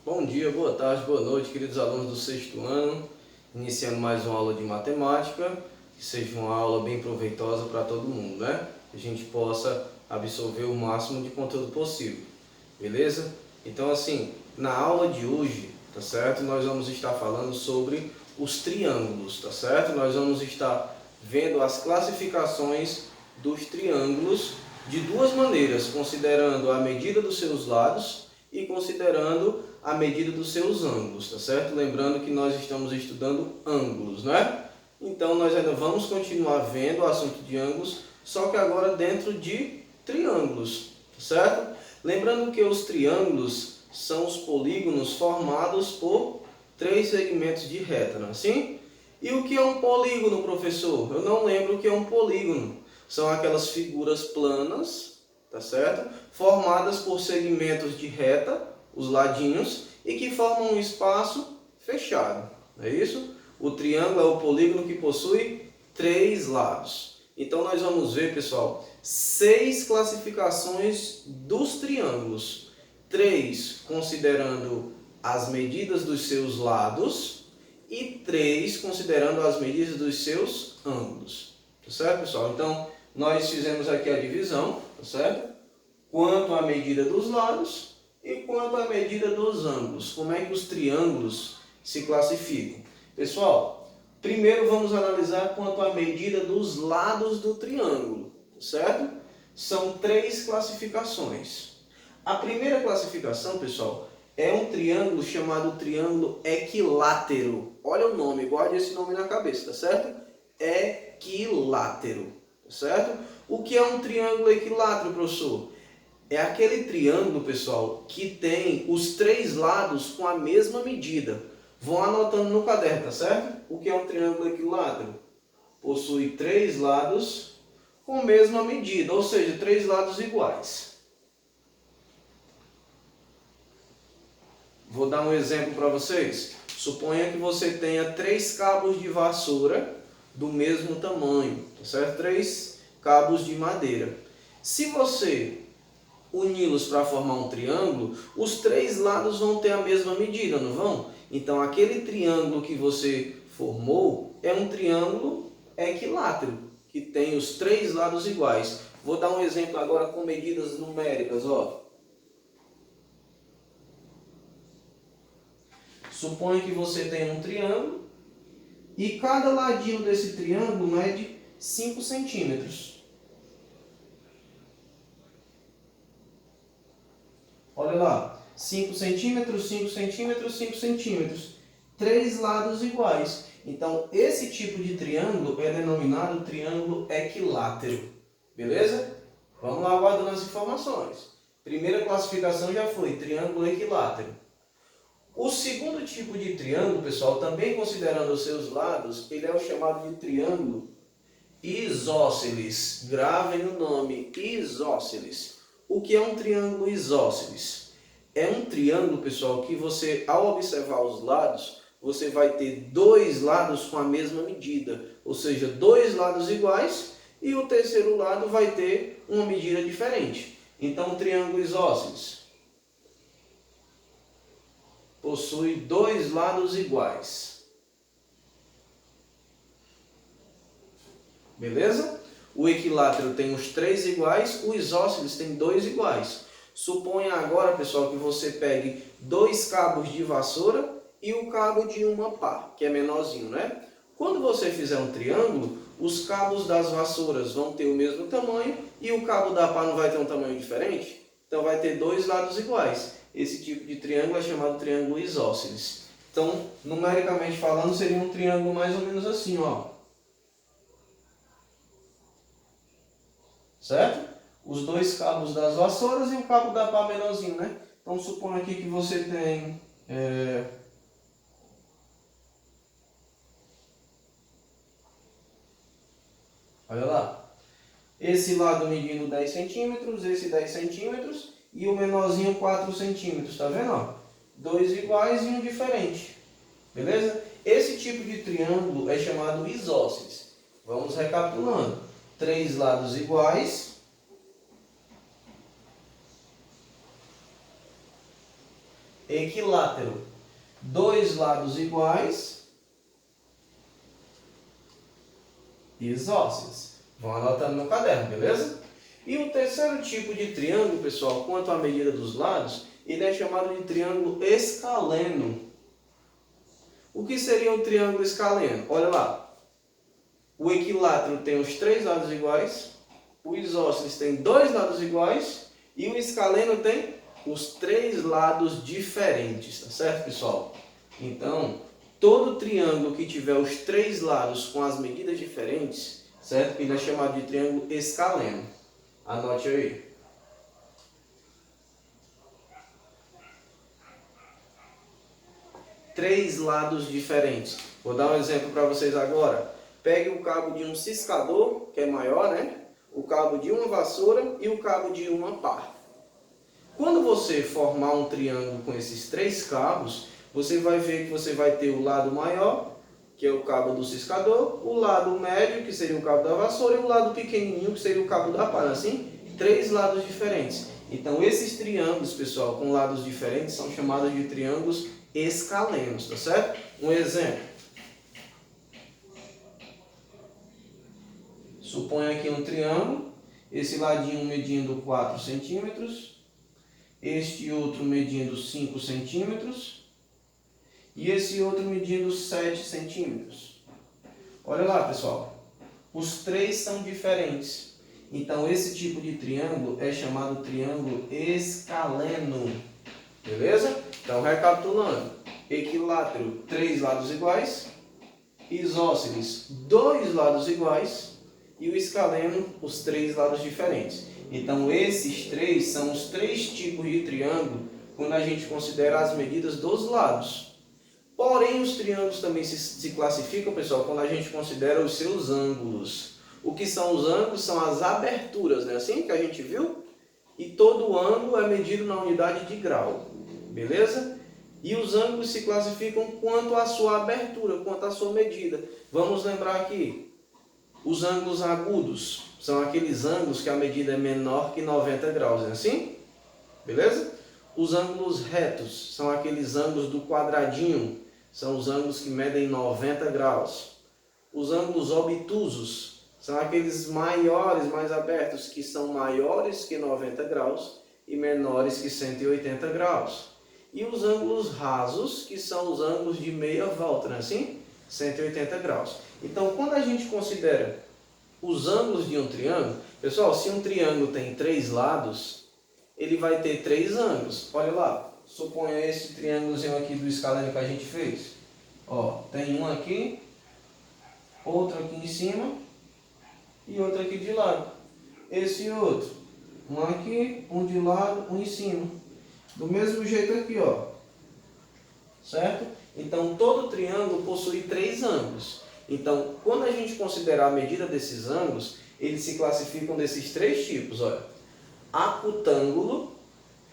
Bom dia, boa tarde, boa noite, queridos alunos do sexto ano. Iniciando mais uma aula de matemática, que seja uma aula bem proveitosa para todo mundo, né? Que a gente possa absorver o máximo de conteúdo possível, beleza? Então, assim, na aula de hoje, tá certo? Nós vamos estar falando sobre os triângulos, tá certo? Nós vamos estar vendo as classificações dos triângulos de duas maneiras, considerando a medida dos seus lados e considerando a medida dos seus ângulos, tá certo? Lembrando que nós estamos estudando ângulos, né? Então nós ainda vamos continuar vendo o assunto de ângulos, só que agora dentro de triângulos, tá certo? Lembrando que os triângulos são os polígonos formados por três segmentos de reta, não é assim? E o que é um polígono, professor? Eu não lembro o que é um polígono. São aquelas figuras planas, tá certo? Formadas por segmentos de reta, os ladinhos, e que formam um espaço fechado. Não é isso? O triângulo é o polígono que possui três lados. Então nós vamos ver, pessoal, 6 classificações dos triângulos. 3 considerando as medidas dos seus lados e 3 considerando as medidas dos seus ângulos. Tá certo, pessoal? Então, nós fizemos aqui a divisão, tá certo? Quanto à medida dos lados e quanto à medida dos ângulos. Como é que os triângulos se classificam? Pessoal, primeiro vamos analisar quanto à medida dos lados do triângulo, certo? São 3 classificações. A primeira classificação, pessoal, é um triângulo chamado triângulo equilátero. Olha o nome, guarde esse nome na cabeça, tá certo? Equilátero, tá certo? O que é um triângulo equilátero, professor? É aquele triângulo, pessoal, que tem os 3 lados com a mesma medida. Vão anotando no caderno, tá certo? O que é um triângulo equilátero? Possui 3 lados com a mesma medida, ou seja, 3 lados iguais. Vou dar um exemplo para vocês. Suponha que você tenha 3 cabos de vassoura do mesmo tamanho, tá certo? 3 cabos de madeira. Se você uni-los para formar um triângulo, os 3 lados vão ter a mesma medida, não vão? Então aquele triângulo que você formou é um triângulo equilátero, que tem os 3 lados iguais. Vou dar um exemplo agora com medidas numéricas, ó. Suponha que você tem um triângulo e cada ladinho desse triângulo mede 5 centímetros. Olha lá, 5 centímetros, 5 centímetros, 5 centímetros. 3 lados iguais. Então, esse tipo de triângulo é denominado triângulo equilátero. Beleza? Vamos lá guardando as informações. Primeira classificação já foi triângulo equilátero. O segundo tipo de triângulo, pessoal, também considerando os seus lados, ele é o chamado de triângulo isósceles. Gravem o nome, isósceles. O que é um triângulo isósceles? É um triângulo, pessoal, que você, ao observar os lados, você vai ter 2 lados com a mesma medida, ou seja, 2 lados iguais, e o terceiro lado vai ter uma medida diferente. Então, o triângulo isósceles possui 2 lados iguais. Beleza? O equilátero tem os 3 iguais, o isósceles tem 2 iguais. Suponha agora, pessoal, que você pegue 2 cabos de vassoura e o cabo de uma pá, que é menorzinho, né? Quando você fizer um triângulo, os cabos das vassouras vão ter o mesmo tamanho e o cabo da pá não vai ter um tamanho diferente? Então vai ter 2 lados iguais. Esse tipo de triângulo é chamado triângulo isósceles. Então, numericamente falando, seria um triângulo mais ou menos assim, ó. Certo? Os 2 cabos das vassouras e o cabo da pá menorzinho, né? Então, suponha aqui que você tem... Olha lá. Esse lado medindo 10 centímetros, esse 10 centímetros e o menorzinho 4 centímetros, tá vendo? Ó? 2 iguais e um diferente. Beleza? Esse tipo de triângulo é chamado isósceles. Vamos recapitulando. 3 lados iguais. Equilátero, dois lados iguais, isósceles. Vão anotando no caderno, beleza? E o terceiro tipo de triângulo, pessoal, quanto à medida dos lados, ele é chamado de triângulo escaleno. O que seria um triângulo escaleno? Olha lá. O equilátero tem os três lados iguais, o isósceles tem dois lados iguais e o escaleno tem os três lados diferentes, tá certo, pessoal? Então, todo triângulo que tiver os três lados com as medidas diferentes, certo? Ele é chamado de triângulo escaleno. Anote aí. Três lados diferentes. Vou dar um exemplo para vocês agora. Pegue o cabo de um ciscador, que é maior, né? O cabo de uma vassoura e o cabo de uma pá. Quando você formar um triângulo com esses três cabos, você vai ver que você vai ter o lado maior, que é o cabo do ciscador, o lado médio, que seria o cabo da vassoura, e o lado pequenininho, que seria o cabo da pá. Assim, três lados diferentes. Então, esses triângulos, pessoal, com lados diferentes, são chamados de triângulos escalenos, tá certo? Um exemplo. Suponha aqui um triângulo, esse ladinho medindo 4 centímetros, este outro medindo 5 centímetros e esse outro medindo 7 centímetros. Olha lá, pessoal, os três são diferentes. Então, esse tipo de triângulo é chamado triângulo escaleno. Beleza? Então, recapitulando. Equilátero, três lados iguais. Isósceles, dois lados iguais. E o escaleno, os três lados diferentes. Então, esses três são os três tipos de triângulo quando a gente considera as medidas dos lados. Porém, os triângulos também se classificam, pessoal, quando a gente considera os seus ângulos. O que são os ângulos? São as aberturas, né? Assim que a gente viu? E todo ângulo é medido na unidade de grau. Beleza? E os ângulos se classificam quanto à sua abertura, quanto à sua medida. Vamos lembrar aqui. Os ângulos agudos são aqueles ângulos que a medida é menor que 90 graus, é assim? Beleza? Os ângulos retos são aqueles ângulos do quadradinho, são os ângulos que medem 90 graus. Os ângulos obtusos são aqueles maiores, mais abertos, que são maiores que 90 graus e menores que 180 graus. E os ângulos rasos, que são os ângulos de meia volta, não é assim? 180 graus. Então, quando a gente considera os ângulos de um triângulo, pessoal, se um triângulo tem três lados, ele vai ter três ângulos. Olha lá, suponha esse triângulozinho aqui do escaleno que a gente fez. Ó, tem um aqui, outro aqui em cima e outro aqui de lado. Esse outro, um aqui, um de lado, um em cima. Do mesmo jeito aqui, ó. Certo? Então, todo triângulo possui três ângulos. Então, quando a gente considerar a medida desses ângulos, eles se classificam desses três tipos, olha. Acutângulo,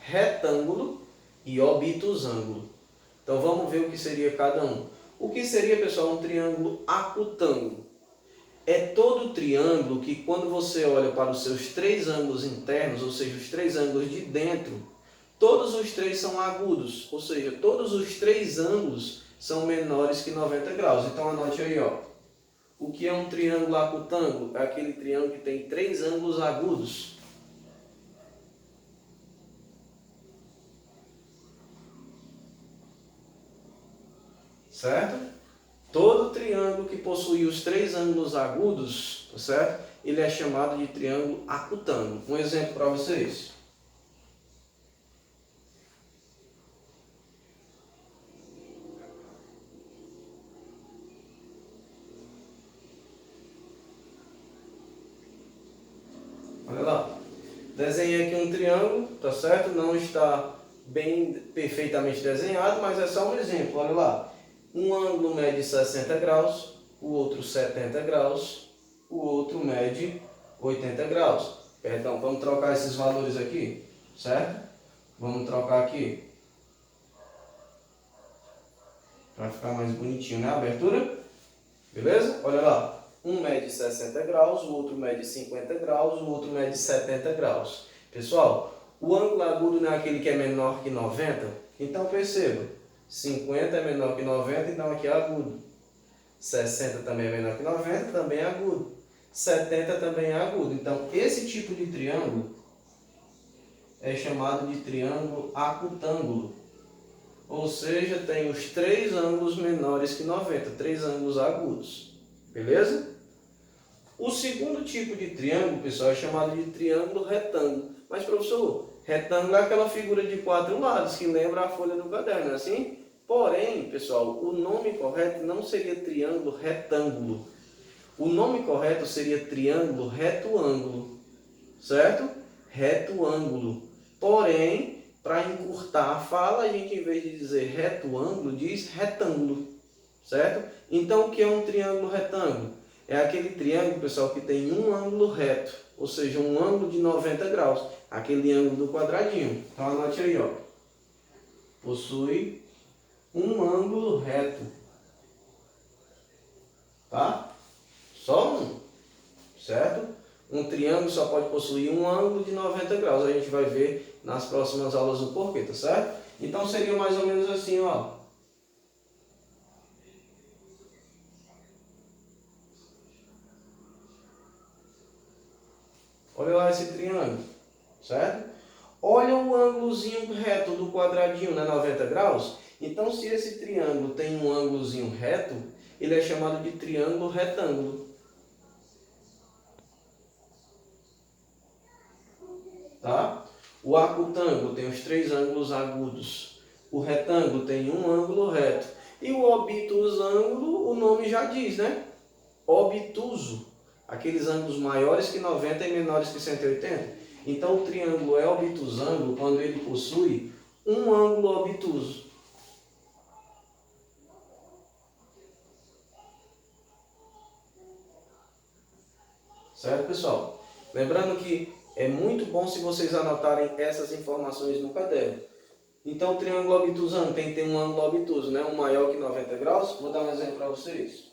retângulo e obtusângulo. Então, vamos ver o que seria cada um. O que seria, pessoal, um triângulo acutângulo? É todo triângulo que, quando você olha para os seus três ângulos internos, ou seja, os três ângulos de dentro, todos os três são agudos, ou seja, todos os três ângulos são menores que 90 graus. Então, anote aí, ó. O que é um triângulo acutângulo? É aquele triângulo que tem três ângulos agudos. Certo? Todo triângulo que possui os três ângulos agudos, certo? Ele é chamado de triângulo acutângulo. Um exemplo para vocês. Olha lá. Desenhei aqui um triângulo, tá certo? Não está bem perfeitamente desenhado, mas é só um exemplo. Olha lá. Um ângulo mede 60 graus, o outro 70 graus, o outro mede 80 graus. Perdão, vamos trocar esses valores aqui, certo? Vamos trocar aqui. Para ficar mais bonitinho, né? A abertura. Beleza? Olha lá. Um mede 60 graus, o outro mede 50 graus, o outro mede 70 graus. Pessoal, O ângulo agudo não é aquele que é menor que 90? Então perceba, 50 é menor que 90, então aqui é agudo. 60 também é menor que 90, também é agudo. 70 também é agudo. Então esse tipo de triângulo é chamado de triângulo acutângulo. Ou seja, tem os três ângulos menores que 90, três ângulos agudos. Beleza? O segundo tipo de triângulo, pessoal, é chamado de triângulo retângulo. Mas, professor, retângulo é aquela figura de quatro lados que lembra a folha do caderno, não é assim? Porém, pessoal, o nome correto não seria triângulo retângulo. O nome correto seria triângulo reto-ângulo, certo? Reto-ângulo. Porém, para encurtar a fala, a gente, em vez de dizer reto-ângulo, diz retângulo, certo? Então, o que é um triângulo retângulo? É aquele triângulo, pessoal, que tem um ângulo reto, ou seja, um ângulo de 90 graus, aquele ângulo do quadradinho. Então, anote aí, ó. Possui um ângulo reto, tá? Só um, certo? Um triângulo só pode possuir um ângulo de 90 graus. A gente vai ver nas próximas aulas o porquê, tá certo? Então seria mais ou menos assim, ó. Olha lá esse triângulo, certo? Olha o ângulozinho reto do quadradinho, né? 90 graus. Então, se esse triângulo tem um ângulozinho reto, ele é chamado de triângulo retângulo. Tá? O acutângulo tem os três ângulos agudos. O retângulo tem um ângulo reto. E o obtusângulo, o nome já diz, né? Obtuso. Aqueles ângulos maiores que 90 e menores que 180. Então, o triângulo é obtusângulo quando ele possui um ângulo obtuso. Certo, pessoal? Lembrando que é muito bom se vocês anotarem essas informações no caderno. Então, o triângulo obtusângulo tem que ter um ângulo obtuso, né? Um maior que 90 graus. Vou dar um exemplo para vocês.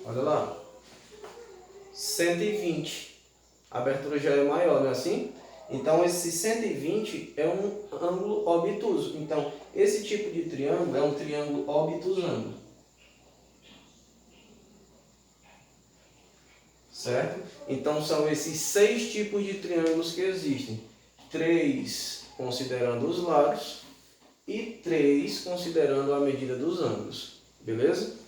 Olha lá. 120. A abertura já é maior, não é assim? Então, esse 120 é um ângulo obtuso. Então, esse tipo de triângulo é um triângulo obtusângulo. Certo? Então, são esses 6 tipos de triângulos que existem. 3 considerando os lados e 3 considerando a medida dos ângulos. Beleza?